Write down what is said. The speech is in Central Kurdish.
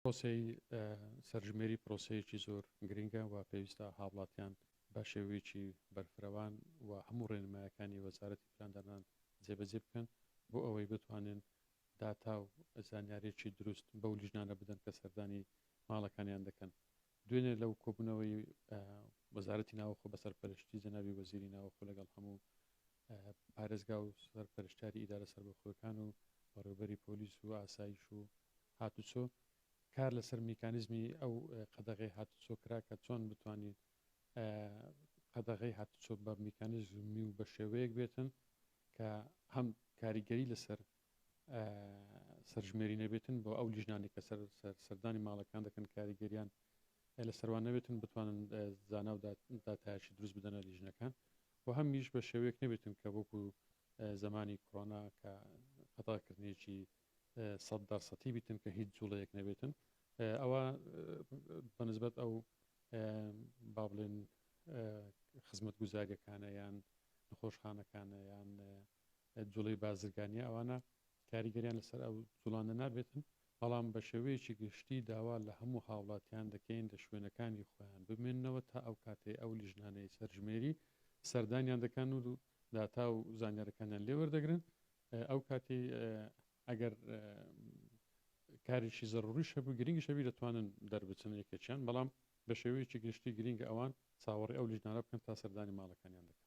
پرۆسەی سەرژمێری پرۆسەیەکی زۆر گرنگە و پێویستە هاوڵاتیان بە شێوەیەکی بەرفرەوان و هەموو ڕێنمایەکانی وەزارەتی پلاندانان جێبەجێ بکەن بۆ ئەوەی بتوانن داتا و زانیارێکی دروست بەو لیژنانە بدەن کە سەردانی ماڵەکانیان دەکەن. دوێنێ لەو کۆبوونەوەی وەزارەتی ناوخۆ بە سەرپەرشتی جەنابی وەزیری ناوخۆ لەگەڵ هەموو پارێزگا و سەرپەرشتیاری ئیدارە سەربەخۆیەکان و بەڕێوەبەری پۆلیس و ئاسایش و هاتوچۆ کار لەسەر میکانیزمی ئەو قەدەغەی هاتوچۆ کرا کە چۆن بتوانین قەدەغەی هاتوچۆ بە میکانیزمی و بە شێوەیەک بێتن کە هەم کاریگەری لەسەر سەرژمێری نەبێتن بۆ ئەو لیژنانی کە سەردانی ماڵەکان دەکەن کاریگەریان لە سەروان نەبێتن بتوانن زانا و داتایشی دروست بدەنە لیژنەکان و هەمیش بە شێوەیەک نەبێتن کە وەکو زمانی کۆڕۆنا کە قەتاکردنیەکی 100% بیتن کە هیچ جوڵەیەک نەبێتن ئەوە بەنسبەت ئەو با بڵێن خزمەت گوزاریەکانە یان نەخۆشخانەکانە یان جوڵەی بازرگانیە ئەوانە کاریگەریان لەسەر ئەو جوڵانە نابێتن بەڵام بە شێوەیەکی گشتی داوا لە هەموو هاوڵاتیان دەکەین لە شوێنەکانی خۆیان بمێننەوە تا ئەو کاتێ ئەو لیژنانەی سەرژمێری سەردانیان دەکەن و داتا و زانیارەکانیان لێوەردەگرن ئەو کاتی ئەگەر کارێکی زەڕوری شەبوو گرنگی شەوی دەتوانن دەربچن یەکێکیان بەڵام بە شێوەیەکی گشتی گرنگە ئەوان چاوەڕێ ئەو لیژنانە بکەن تا سەردانی ماڵەکانیان دەکەن.